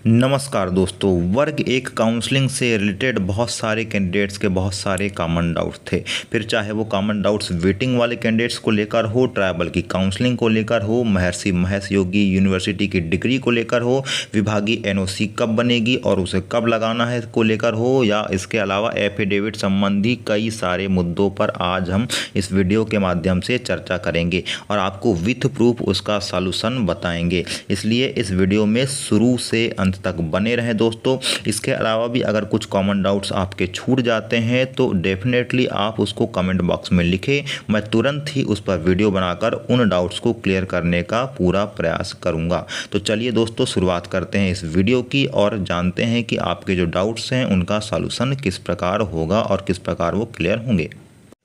नमस्कार दोस्तों। वर्ग एक काउंसलिंग से रिलेटेड बहुत सारे कैंडिडेट्स के बहुत सारे कॉमन डाउट्स थे। फिर चाहे वो कॉमन डाउट्स वेटिंग वाले कैंडिडेट्स को लेकर हो, ट्राइबल की काउंसलिंग को लेकर हो, महर्षि महेश योगी यूनिवर्सिटी की डिग्री को लेकर हो, विभागीय एनओसी कब बनेगी और उसे कब लगाना है को लेकर हो, या इसके अलावा एफिडेविट संबंधी कई सारे मुद्दों पर आज हम इस वीडियो के माध्यम से चर्चा करेंगे और आपको विथ प्रूफ उसका सॉल्यूशन बताएंगे। इसलिए इस वीडियो में शुरू से अंत तक बने रहें दोस्तों। इसके अलावा भी अगर कुछ कॉमन डाउट्स आपके छूट जाते हैं तो डेफिनेटली आप उसको कमेंट बॉक्स में लिखें, मैं तुरंत ही उस पर वीडियो बनाकर उन डाउट्स को क्लियर करने का पूरा प्रयास करूंगा। तो चलिए दोस्तों, शुरुआत करते हैं इस वीडियो की और जानते हैं कि आपके जो डाउट्स हैं उनका सॉल्यूशन किस प्रकार होगा और किस प्रकार वो क्लियर होंगे।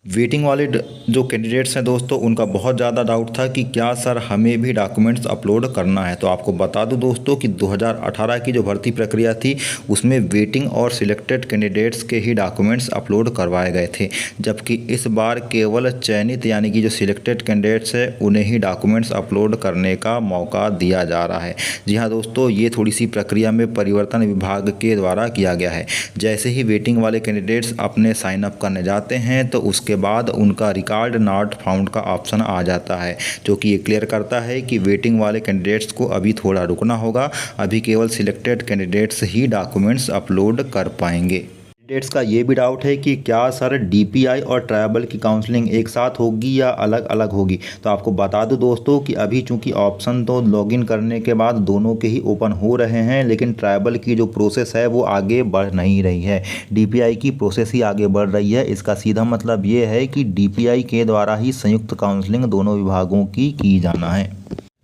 वेटिंग वाले जो कैंडिडेट्स हैं दोस्तों, उनका बहुत ज़्यादा डाउट था कि क्या सर हमें भी डॉक्यूमेंट्स अपलोड करना है। तो आपको बता दूं दोस्तों कि 2018 की जो भर्ती प्रक्रिया थी उसमें वेटिंग और सिलेक्टेड कैंडिडेट्स के ही डॉक्यूमेंट्स अपलोड करवाए गए थे, जबकि इस बार केवल चयनित यानी कि जो सिलेक्टेड कैंडिडेट्स हैं उन्हें ही डॉक्यूमेंट्स अपलोड करने का मौका दिया जा रहा है। जी हाँ दोस्तों, ये थोड़ी सी प्रक्रिया में परिवर्तन विभाग के द्वारा किया गया है। जैसे ही वेटिंग वाले कैंडिडेट्स अपने साइन अप करने जाते हैं तो उसके बाद उनका रिकॉर्ड नॉट फाउंड का ऑप्शन आ जाता है, जो कि ये क्लियर करता है कि वेटिंग वाले कैंडिडेट्स को अभी थोड़ा रुकना होगा। अभी केवल सिलेक्टेड कैंडिडेट्स ही डॉक्यूमेंट्स अपलोड कर पाएंगे। कैंडिडेट्स का ये भी डाउट है कि क्या सर डीपीआई और ट्राइबल की काउंसलिंग एक साथ होगी या अलग अलग होगी। तो आपको बता दूं दोस्तों कि अभी चूंकि ऑप्शन तो लॉगिन करने के बाद दोनों के ही ओपन हो रहे हैं, लेकिन ट्राइबल की जो प्रोसेस है वो आगे बढ़ नहीं रही है। डीपीआई की प्रोसेस ही आगे बढ़ रही है। इसका सीधा मतलब ये है कि डीपीआई के द्वारा ही संयुक्त काउंसलिंग दोनों विभागों की जाना है।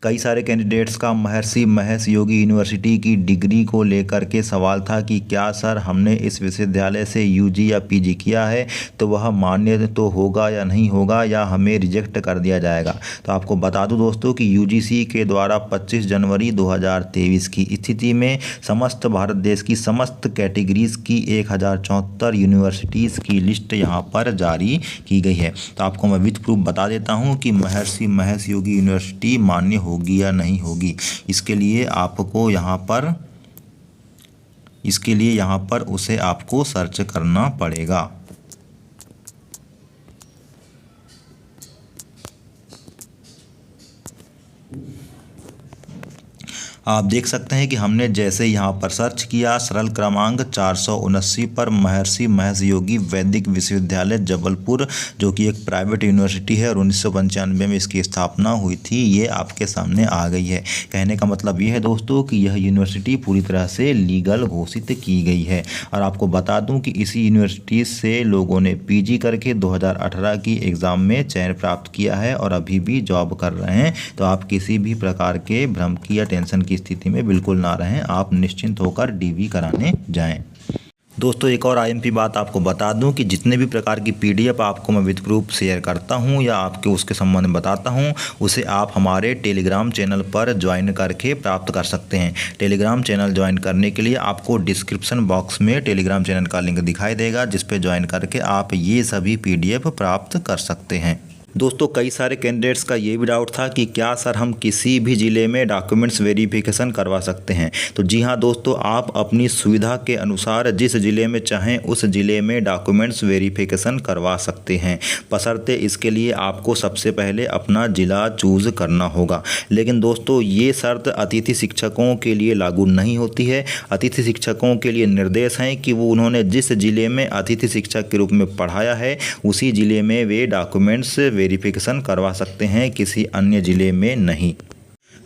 कई सारे कैंडिडेट्स का महर्षि महेश योगी यूनिवर्सिटी की डिग्री को लेकर के सवाल था कि क्या सर हमने इस विश्वविद्यालय से यूजी या पीजी किया है तो वह मान्य तो होगा या नहीं होगा, या हमें रिजेक्ट कर दिया जाएगा। तो आपको बता दूं दोस्तों कि यूजीसी के द्वारा 25 जनवरी 2023 की स्थिति में समस्त भारत देश की समस्त कैटेगरीज की 1074 यूनिवर्सिटीज़ की लिस्ट यहाँ पर जारी की गई है। तो आपको मैं विथ प्रूफ बता देता हूँ कि महर्षि महेश योगी यूनिवर्सिटी मान्य होगी या नहीं होगी। इसके लिए यहाँ पर उसे आपको सर्च करना पड़ेगा। आप देख सकते हैं कि हमने जैसे यहाँ पर सर्च किया, सरल क्रमांक 479 पर महर्षि महेश योगी वैदिक विश्वविद्यालय जबलपुर, जो कि एक प्राइवेट यूनिवर्सिटी है और 1995 में इसकी स्थापना हुई थी, ये आपके सामने आ गई है। कहने का मतलब ये है दोस्तों कि यह यूनिवर्सिटी पूरी तरह से लीगल घोषित की गई है। और आपको बता दूं कि इसी यूनिवर्सिटी से लोगों ने पीजी करके 2018 की एग्ज़ाम में चयन प्राप्त किया है और अभी भी जॉब कर रहे हैं। तो आप किसी भी प्रकार के भ्रम की या टेंशन की स्थिति में बिल्कुल ना रहें, आप निश्चिंत होकर डीवी कराने जाएं। दोस्तों, एक और आईएमपी बात आपको बता दूं कि जितने भी प्रकार की पीडीएफ आपको मैं विद प्रूफ शेयर करता हूं या आपके उसके संबंध में बताता हूं, उसे आप हमारे टेलीग्राम चैनल पर ज्वाइन करके प्राप्त कर सकते हैं। टेलीग्राम चैनल ज्वाइन करने के लिए आपको डिस्क्रिप्शन बॉक्स में टेलीग्राम चैनल का लिंक दिखाई देगा, जिस पर ज्वाइन करके आप ये सभी पीडीएफ प्राप्त कर सकते हैं। दोस्तों, कई सारे कैंडिडेट्स का ये भी डाउट था कि क्या सर हम किसी भी ज़िले में डॉक्यूमेंट्स वेरिफिकेशन करवा सकते हैं। तो जी हाँ दोस्तों, आप अपनी सुविधा के अनुसार जिस ज़िले में चाहें उस ज़िले में डॉक्यूमेंट्स वेरिफिकेशन करवा सकते हैं, बशर्ते इसके लिए आपको सबसे पहले अपना ज़िला चूज़ करना होगा। लेकिन दोस्तों, ये शर्त अतिथि शिक्षकों के लिए लागू नहीं होती है। अतिथि शिक्षकों के लिए निर्देश हैं कि वो उन्होंने जिस ज़िले में अतिथि शिक्षक के रूप में पढ़ाया है उसी ज़िले में वे डॉक्यूमेंट्स वेरिफिकेशन करवा सकते हैं, किसी अन्य ज़िले में नहीं।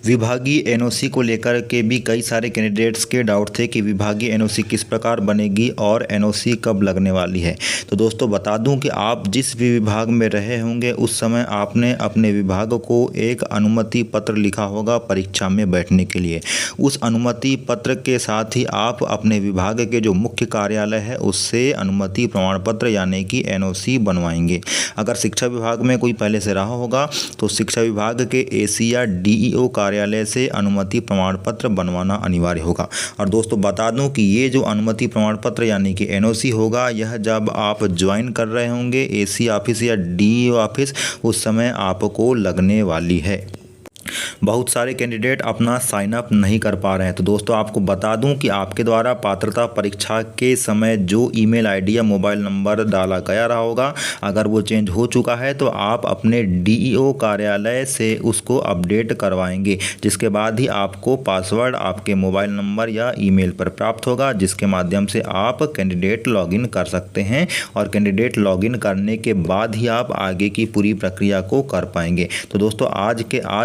विभागीय एनओसी को लेकर के भी कई सारे कैंडिडेट्स के डाउट थे कि विभागीय एनओसी किस प्रकार बनेगी और एनओसी कब लगने वाली है। तो दोस्तों, बता दूं कि आप जिस भी विभाग में रहे होंगे उस समय आपने अपने विभाग को एक अनुमति पत्र लिखा होगा परीक्षा में बैठने के लिए। उस अनुमति पत्र के साथ ही आप अपने विभाग के जो मुख्य कार्यालय है उससे अनुमति प्रमाण पत्र यानी कि एनओसी बनवाएंगे। अगर शिक्षा विभाग में कोई पहले से रहा होगा तो शिक्षा विभाग के एसी या डीईओ कार्यालय से अनुमति प्रमाण पत्र बनवाना अनिवार्य होगा। और दोस्तों, बता दूं कि ये जो अनुमति प्रमाण पत्र यानी कि एनओसी होगा, यह जब आप ज्वाइन कर रहे होंगे एसी ऑफिस या डीईओ ऑफिस, उस समय आपको लगने वाली है। बहुत सारे कैंडिडेट अपना साइन अप नहीं कर पा रहे हैं। तो दोस्तों आपको बता दूं कि आपके द्वारा पात्रता परीक्षा के समय जो ईमेल आईडी या मोबाइल नंबर डाला गया रहा होगा, अगर वो चेंज हो चुका है तो आप अपने डीईओ कार्यालय से उसको अपडेट करवाएंगे, जिसके बाद ही आपको पासवर्ड आपके मोबाइल नंबर या ईमेल पर प्राप्त होगा, जिसके माध्यम से आप कैंडिडेट लॉगिन कर सकते हैं। और कैंडिडेट लॉगिन करने के बाद ही आप आगे की पूरी प्रक्रिया को कर पाएंगे। तो दोस्तों आज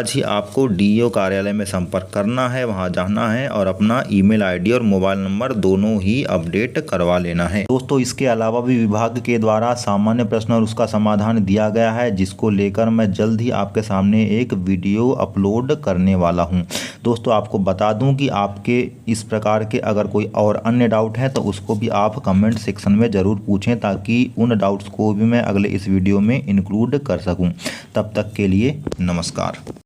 ही आपको डीईओ कार्यालय में संपर्क करना है, वहां जाना है और अपना ईमेल आईडी और मोबाइल नंबर दोनों ही अपडेट करवा लेना है। दोस्तों इसके अलावा भी विभाग के द्वारा सामान्य प्रश्न और उसका समाधान दिया गया है, जिसको लेकर मैं जल्द ही आपके सामने एक वीडियो अपलोड करने वाला हूं। दोस्तों आपको बता दूं कि आपके इस प्रकार के अगर कोई और अन्य डाउट है तो उसको भी आप कमेंट सेक्शन में ज़रूर पूछें, ताकि उन डाउट्स को भी मैं अगले इस वीडियो में इंक्लूड कर सकूं। तब तक के लिए नमस्कार।